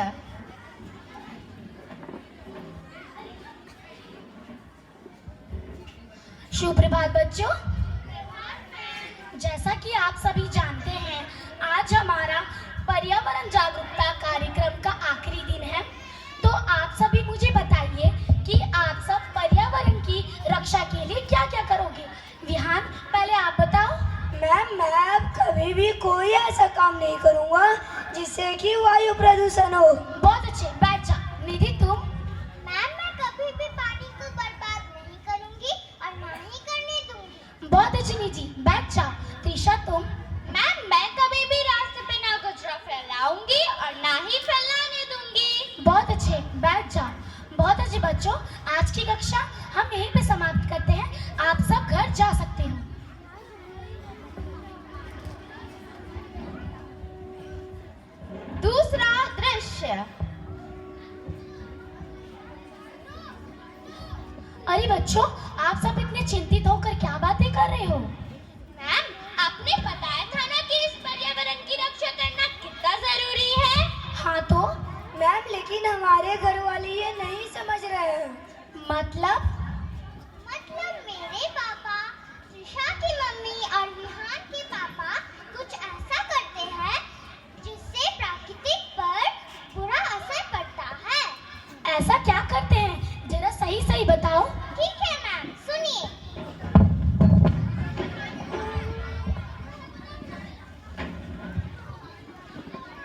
दृश्य। सुप्रभात बच्चों। जैसा कि आप सभी जानते हैं, आज हमारा पर्यावरण जागरूकता कार्यक्रम का आखिरी दिन है। तो आप सभी मुझे बताइए कि आप सब पर्यावरण की रक्षा के लिए क्या क्या करोगे। विहान, पहले आप बताओ। मैम, मैं अब कभी भी कोई ऐसा काम नहीं करूँगा जिससे कि वायु प्रदूषण हो। बहुत अच्छे, बैठ जा। निधि, तुम? मैम, मैं कभी भी पानी को बर्बाद नहीं करूंगी और ना ही करने दूंगी। बहुत अच्छी निधि, बैठ जा। त्रिशा, तुम? मैम, मैं कभी भी रास्ते पे ना कचरा फैलाऊंगी और ना ही फैलाने दूंगी। बहुत अच्छे, बैठ जा। बहुत अच्छे बच्चों, आज की कक्षा हम यहीं पे समाप्त करते हैं। आप सब घर जा सकते हो। दूसरा दृश्य। अरे बच्चों, आप सब इतने चिंतित होकर क्या बातें कर रहे हो? मैम, आपने बताया था ना कि इस पर्यावरण की रक्षा करना कितना जरूरी है। हाँ तो मैम, लेकिन हमारे घर वाले ये नहीं समझ रहे हैं। मतलब मेरे पापा, त्रिशा की मम्मी और विहान के पापा कुछ ऐसा करते हैं जिससे प्रकृति पर बुरा असर पड़ता है। ऐसा क्या करते हैं, जरा सही सही बताओ। ठीक है मैम, सुनिए।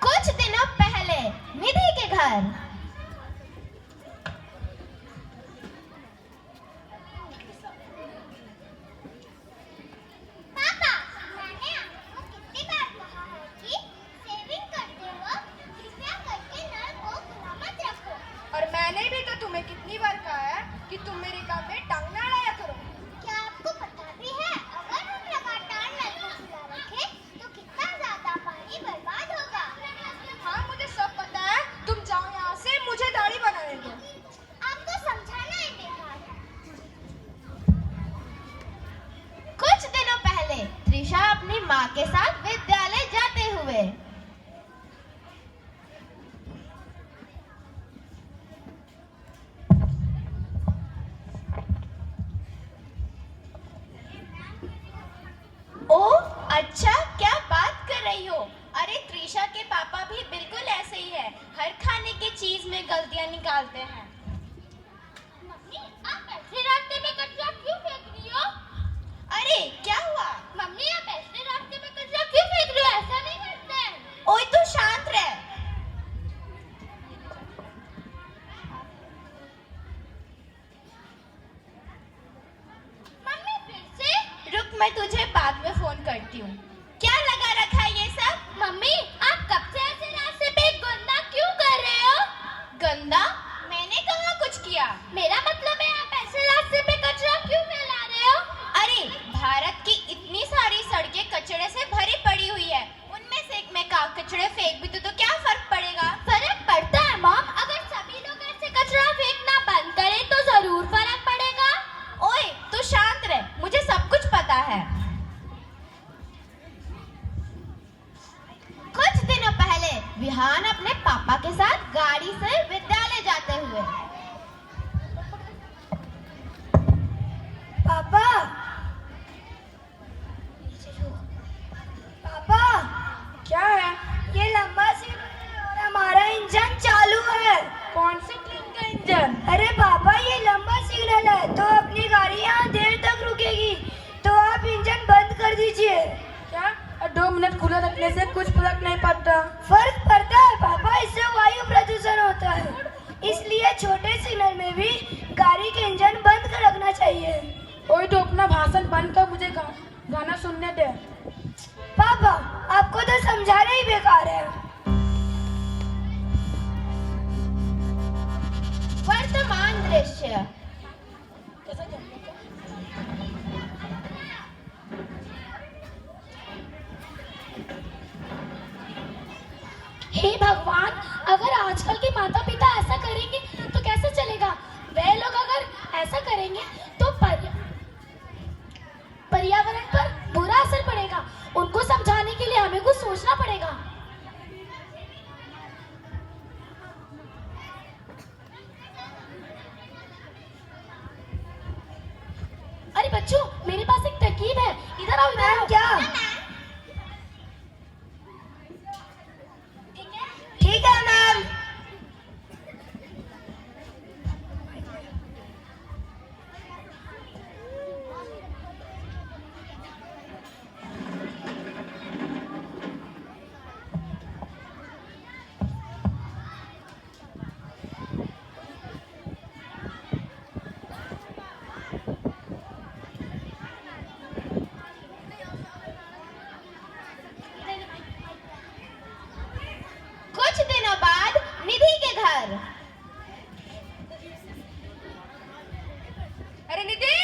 कुछ दिनों पहले निधि के घर पापा, मैंने आपको कितनी बार कहा है कि सेविंग करते वक्त कृपया करके नल को खुला मत रखो। और मैंने भी तो तुम्हें कितनी बार कहा है कि तुम मेरे काम में टांग ना अड़ाया करो। क्या आपको पता भी है, अगर हम लगातार नल को खुला रखें तो कितना ज्यादा पानी बर्बाद होगा। हाँ, मुझे सब पता है। तुम जाओ यहाँ से, मुझे दाढ़ी बनाने दो। आपको समझाना ही बेकार है। कुछ दिनों पहले त्रिशा अपनी माँ के साथ विद्यालय जाते हुए ओ अच्छा, क्या बात कर रही हो? अरे त्रिशा के पापा भी बिल्कुल ऐसे ही है, हर खाने की चीज में गलतियां निकालते हैं। मम्मी, आप ऐसे रास्ते में कचरा क्यों फेंक रही हो? अरे क्या हुआ? मम्मी, आप ऐसे रास्ते में कचरा क्यों फेंक रही हो? ऐसा नहीं करते हैं। ओए तू शांत रह। मम्मी, फिर से? रुक, मैं तुझे बाद में फोन करती हूँ। क्या लगा रखा है ये सब? मम्मी, आप कब से ऐसे रास्ते पे गंदा क्यों कर रहे हो? गंदा? मैंने कहाँ कुछ किया। मेरा मतलब है, आप ऐसे रास्ते पे कचरा क्यों फैला रहे हो? अरे भारत की इतनी सारी सड़कें कचरे से भरी पड़ी हुई है, उनमें से एक में कचड़े फेंक भी तो क्या फर्क पड़ेगा? फर्क पड़ता है मॉम, अगर सभी लोग ऐसे कचरा फेंकना बंद करें तो जरूर फर्क पड़ेगा। ओए तू शांत रह, मुझे सब कुछ पता है। कुछ दिनों पहले विहान अपने पापा के साथ गाड़ी से विद्यालय जाते हुए पापा, पापा, क्या है? ये लंबा सिग्नल है और हमारा इंजन चालू है। कौन से ट्रेन का इंजन? अरे पापा, ये लंबा सिग्नल है तो अपनी गाड़ी यहाँ देर तक रुकेगी, तो आप इंजन बंद कर दीजिए। क्या? 2 मिनट खुला रखने से कुछ फर्क नहीं पड़ता। फर्क पड़ता है पापा, इससे वायु प्रदूषण होता है। इसलिए छोटे सिग्नल में भी गाड़ी के इंजन बंद कर रखना चाहिए। ओए तो अपना भाषण बंद कर, मुझे गाना सुनने दे। पापा, आपको तो समझाना ही बेकार है। वर्तमान दृश्य। हे भगवान, अगर आजकल के माता पिता ऐसा करेंगे तो कैसे चलेगा। वे लोग अगर ऐसा करेंगे तो पर्यावरण पर बुरा असर पड़ेगा। उनको समझाने के लिए हमें कुछ सोचना पड़ेगा। बच्चों, मेरे पास एक तरकीब है, इधर आओ, इधर आओ। क्या? ठीक है मैम। कुछ दिनों बाद निधि के घर। अरे निधि,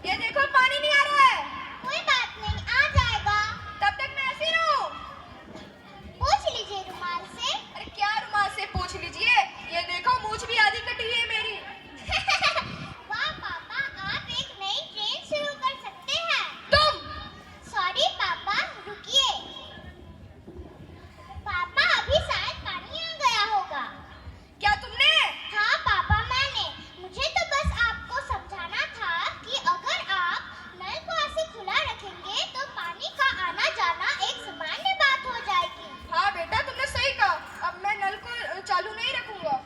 ये देखो पानी नहीं आ रहा है। कोई बात नहीं, आ जाएगा। तब तक मैं ऐसे ही रहूं? पूछ लीजिए रुमाल से। अरे क्या रुमाल से पूछ लीजिए, ये देखो मूंछ भी आधी कटी हुई है मेरी। वाह पापा, आप एक नई ट्रेन शुरू कर सकते हैं। तुम सॉरी पापा, रुकिए। पापा अभी शायद पानी आ गया होगा। क्या तुमने? हाँ पापा, मैंने। मुझे तो बस आपको समझाना था कि अगर आप नल को ऐसे खुला रखेंगे तो पानी का आना जाना एक सामान्य बात हो जाएगी। हाँ बेटा, तुमने सही कहा। अब मैं नल को चालू नहीं रखूंगा।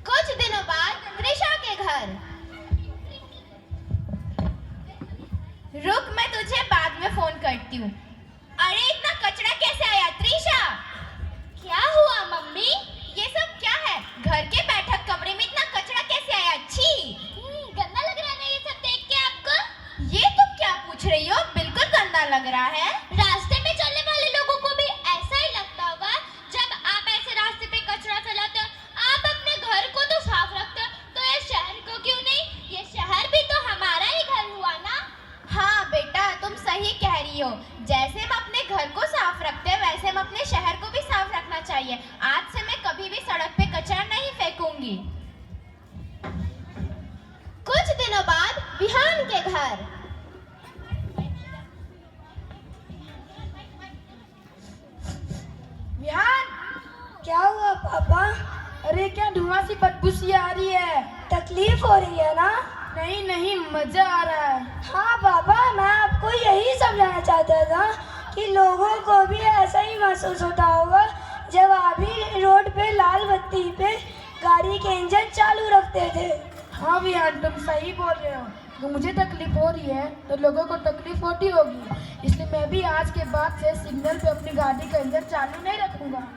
कुछ दिनों बाद त्रिशा के घर। रुक, मैं तुझे बाद में फोन करती हूँ। अरे इतना कचरा कैसे आया त्रिशा? क्या हुआ मम्मी? ये सब क्या है? घर के बैठक कमरे में इतना कचरा कैसे आया? छी! गंदा लग रहा है ना ये सब देख के आपको? ये तुम क्या पूछ रही हो? बिल्कुल गंदा लग रहा है। रास्ते में चलने वाले लोगों को भी ऐसा ही लगता होगा। जब आप ऐसे रास्ते पे कचरा फैलाते हो, आप अपने घर को तो साफ रखते हो, तो ये शहर को क्यों नहीं? ये शहर भी तो हमारा ही घर हुआ ना। हाँ बेटा, तुम सही कह रही हो। जैसे हम अपने घर को साफ रखते हैं, वैसे हम अपने शहर को भी साफ रखना चाहिए। आज से मैं कभी भी सड़क पे कचरा नहीं फेंकूंगी। कुछ दिनों बाद विहान के घर। विहान, क्या हुआ पापा? अरे क्या धुआं सी बदबू सी आ रही है? तकलीफ हो रही है ना? नहीं नहीं, मजा आ रहा है। हाँ पापा, मैं आपको यही समझाना चाहता था कि लोगों को भी ऐसा ही महसूस होता होगा जब आप ही रोड पे लाल बत्ती पे गाड़ी के इंजन चालू रखते थे। हाँ विहान, तुम सही बोल रहे हो। तो मुझे तकलीफ हो रही है तो लोगों को तकलीफ होती होगी, इसलिए मैं भी आज के बाद से सिग्नल पे अपनी गाड़ी का इंजन चालू नहीं रखूंगा।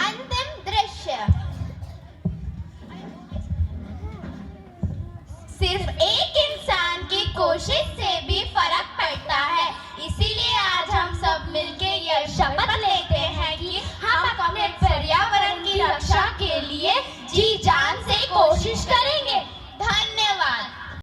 अंतिम दृश्य। सिर्फ एक इंसान की कोशिश से भी फर्क पड़ता है। इसीलिए आज हम सब मिलके यह शपथ लेते